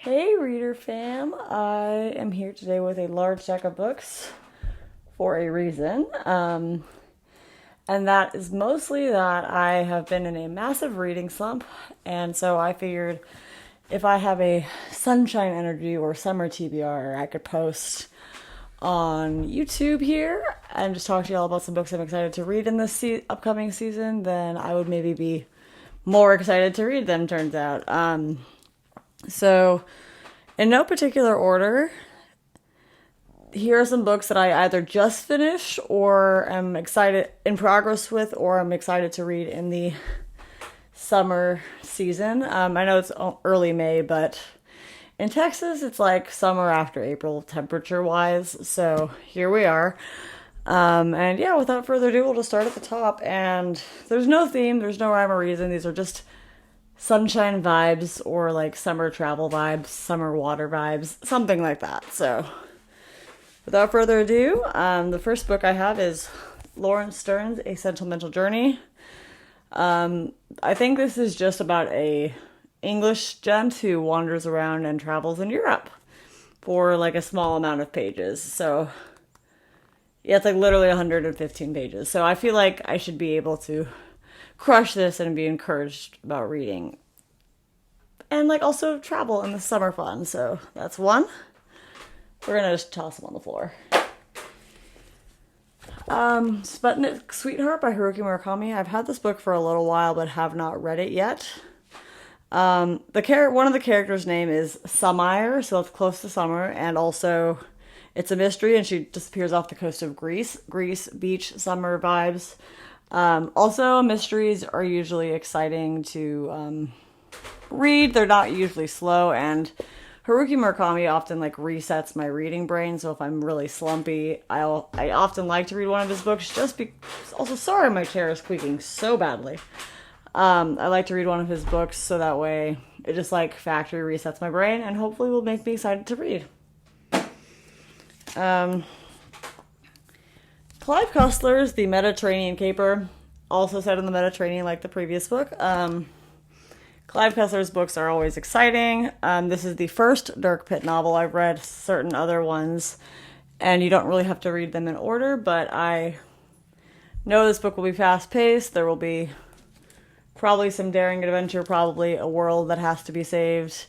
Hey reader fam, I am here today with a large stack of books for a reason. And that is mostly that I have been in a massive reading slump, and so I figured if I have a sunshine energy or summer TBR, I could post on YouTube here and just talk to y'all about some books I'm excited to read in this upcoming season. Then I would maybe be more excited to read them, turns out. So, in no particular order, here are some books that I either just finished or am excited in progress with, or I'm excited to read in the summer season. I know it's early May, but in Texas it's like summer after April temperature wise. So here we are. And yeah, without further ado, we'll just start at the top. And there's no theme, there's no rhyme or reason. These are just sunshine vibes or like summer travel vibes, summer water vibes, something like that. So without further ado, the first book I have is Lawrence Stern's A Sentimental Journey. I think this is just about a English gent who wanders around and travels in Europe for like a small amount of pages. So yeah, it's like literally 115 pages. So I feel like I should be able to crush this and be encouraged about reading. And like also travel in the summer fun. So that's one. We're gonna just toss them on the floor. Sputnik Sweetheart by Hiroki Murakami. I've had this book for a little while but have not read it yet. One of the characters' name is Samire, so it's close to summer, and also it's a mystery and she disappears off the coast of Greece. Greece, beach, summer vibes. Also, mysteries are usually exciting to read. They're not usually slow, and Haruki Murakami often like resets my reading brain. So if I'm really slumpy, I often like to read one of his books. Just because. Also, sorry, my chair is squeaking so badly. I like to read one of his books so that way it just like factory resets my brain and hopefully will make me excited to read. Clive Cussler's The Mediterranean Caper, also set in the Mediterranean like the previous book. Clive Cussler's books are always exciting. This is the first Dirk Pitt novel. I've read certain other ones, and you don't really have to read them in order, but I know this book will be fast-paced. There will be probably some daring adventure, probably a world that has to be saved,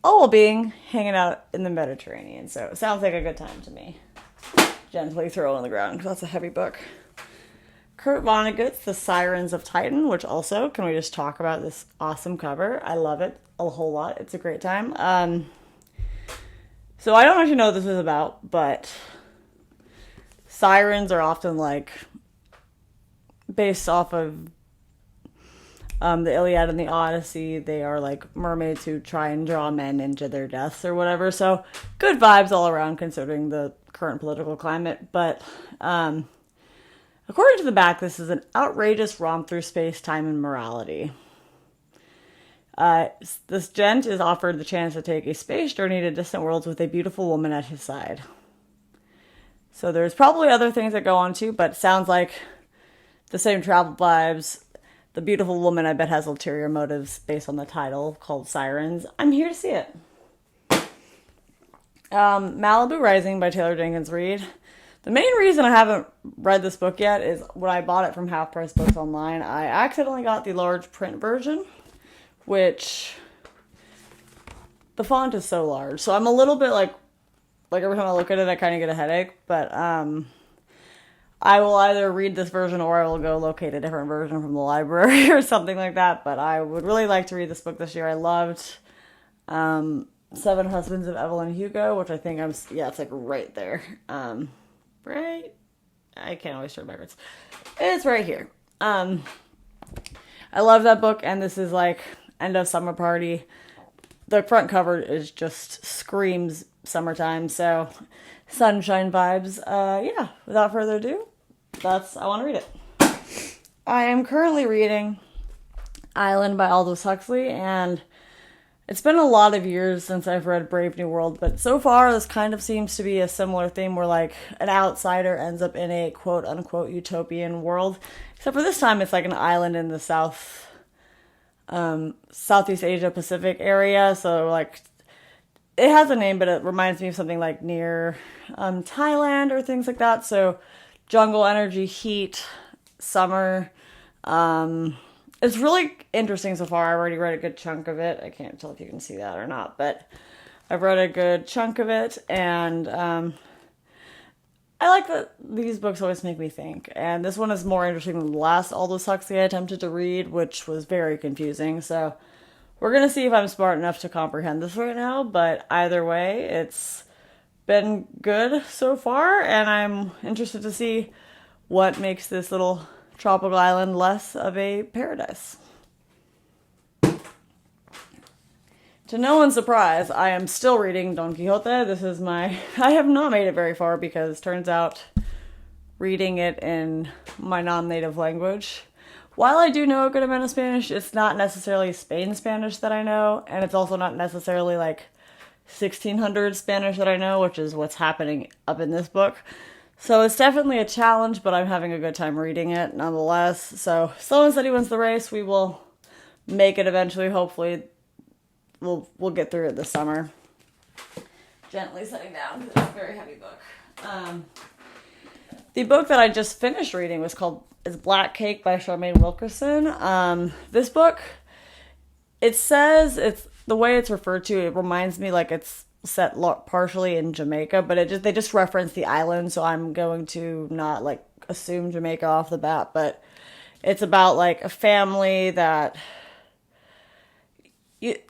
all while being hanging out in the Mediterranean. So it sounds like a good time to me. Gently throw it on the ground because that's a heavy book. Kurt Vonnegut's The Sirens of Titan, which also, can we just talk about this awesome cover? I love it a whole lot. It's a great time. So I don't actually know what this is about, but sirens are often like based off of the Iliad and the Odyssey. They are like mermaids who try and draw men into their deaths or whatever. So good vibes all around considering the current political climate. But according to the back, this is an outrageous romp through space, time, and morality. This gent is offered the chance to take a space journey to distant worlds with a beautiful woman at his side. So there's probably other things that go on too, but sounds like the same travel vibes. The beautiful woman, I bet, has ulterior motives based on the title called Sirens. I'm here to see it. Malibu Rising by Taylor Jenkins Reid. The main reason I haven't read this book yet is when I bought it from Half Price Books online, I accidentally got the large print version, which the font is so large. So I'm a little bit like every time I look at it, I kind of get a headache. But I will either read this version or I will go locate a different version from the library or something like that. But I would really like to read this book this year. I loved Seven Husbands of Evelyn Hugo, which I think it's like right there. Right? I can't always turn backwards. It's right here. I love that book, and this is like end of summer party. The front cover is just screams summertime, so sunshine vibes. Yeah, without further ado, I want to read it. I am currently reading Island by Aldous Huxley, and it's been a lot of years since I've read Brave New World, but so far this kind of seems to be a similar theme where like an outsider ends up in a quote-unquote utopian world. Except for this time it's like an island in the Southeast Asia Pacific area, so like it has a name, but it reminds me of something like near Thailand or things like that. So jungle energy, heat, summer. It's really interesting so far. I've already read a good chunk of it. I can't tell if you can see that or not, but I've read a good chunk of it, and I like that these books always make me think. And this one is more interesting than the last Aldous Huxley I attempted to read, which was very confusing. So we're going to see if I'm smart enough to comprehend this right now, but either way, it's been good so far, and I'm interested to see what makes this little tropical island less of a paradise. To no one's surprise, I am still reading Don Quixote. This is I have not made it very far because turns out reading it in my non-native language, while I do know a good amount of Spanish, it's not necessarily Spain Spanish that I know, and it's also not necessarily like 1600 Spanish that I know, which is what's happening up in this book. So it's definitely a challenge, but I'm having a good time reading it nonetheless. So slow and steady wins the race. We will make it eventually, hopefully. We'll get through it this summer. Gently setting down because it's a very heavy book. The book that I just finished reading is Black Cake by Charmaine Wilkerson. This book, it says the way it's referred to, it reminds me like it's set partially in Jamaica, but they just reference the island, so I'm going to not like assume Jamaica off the bat, but it's about like a family that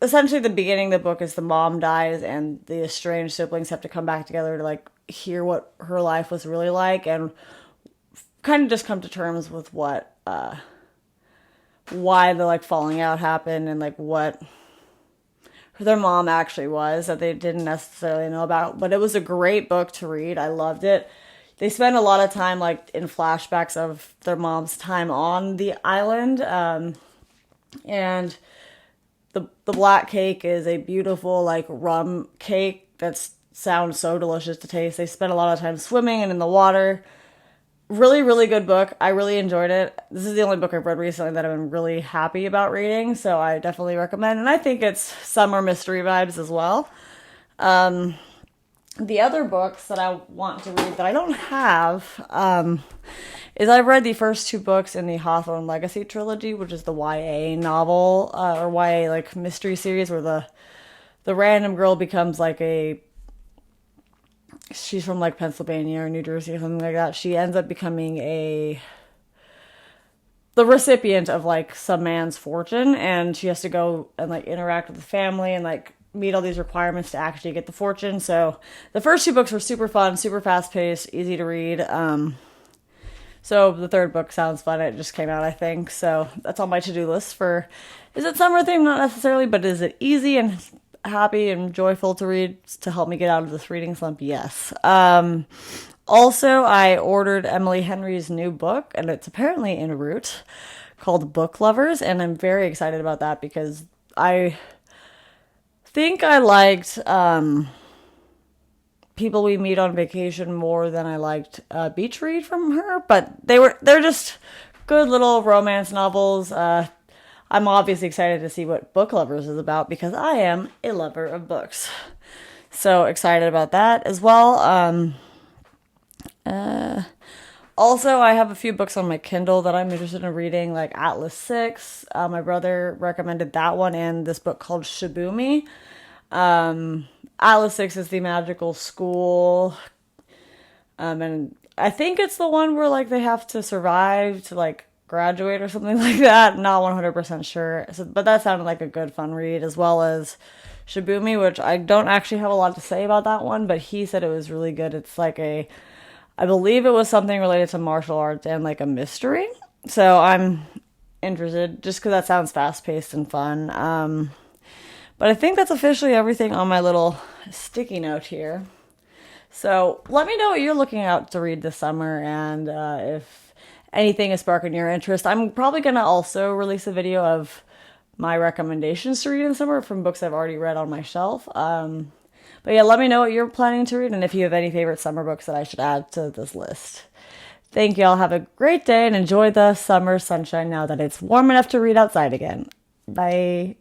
essentially the beginning of the book is the mom dies and the estranged siblings have to come back together to like hear what her life was really like and kind of just come to terms with what why the like falling out happened and like what their mom actually was that they didn't necessarily know about. But it was a great book to read. I loved it. They spend a lot of time like in flashbacks of their mom's time on the island, and the black cake is a beautiful like rum cake that sounds so delicious to taste. They spend a lot of time swimming and in the water. Really, really good book. I really enjoyed it. This is the only book I've read recently that I've been really happy about reading, so I definitely recommend. And I think it's summer mystery vibes as well. The other books that I want to read that I don't have is I've read the first two books in the Hawthorne Legacy Trilogy, which is the YA novel or YA like mystery series where the random girl becomes like she's from like Pennsylvania or New Jersey or something like that. She ends up becoming the recipient of like some man's fortune, and she has to go and like interact with the family and like meet all these requirements to actually get the fortune. So the first two books were super fun, super fast paced, easy to read. So the third book sounds fun. It just came out, I think. So that's on my to-do list for, is it summer theme? Not necessarily, but is it easy and happy and joyful to read to help me get out of this reading slump? Yes. Also, I ordered Emily Henry's new book, and it's apparently en route, called Book Lovers, and I'm very excited about that because I think I liked People We Meet on Vacation more than I liked Beach Read from her, but they're just good little romance novels. I'm obviously excited to see what Book Lovers is about because I am a lover of books. So excited about that as well. Also, I have a few books on my Kindle that I'm interested in reading, like Atlas 6. My brother recommended that one and this book called Shibumi. Atlas 6 is the magical school. And I think it's the one where like they have to survive to like graduate or something like that. Not 100% sure. But that sounded like a good fun read, as well as Shibumi, which I don't actually have a lot to say about that one, but he said it was really good. It's like I believe it was something related to martial arts and like a mystery. So I'm interested just because that sounds fast paced and fun. But I think that's officially everything on my little sticky note here. So let me know what you're looking out to read this summer, and if anything is sparking your interest. I'm probably going to also release a video of my recommendations to read in the summer from books I've already read on my shelf. But yeah, let me know what you're planning to read and if you have any favorite summer books that I should add to this list. Thank you all. Have a great day and enjoy the summer sunshine now that it's warm enough to read outside again. Bye.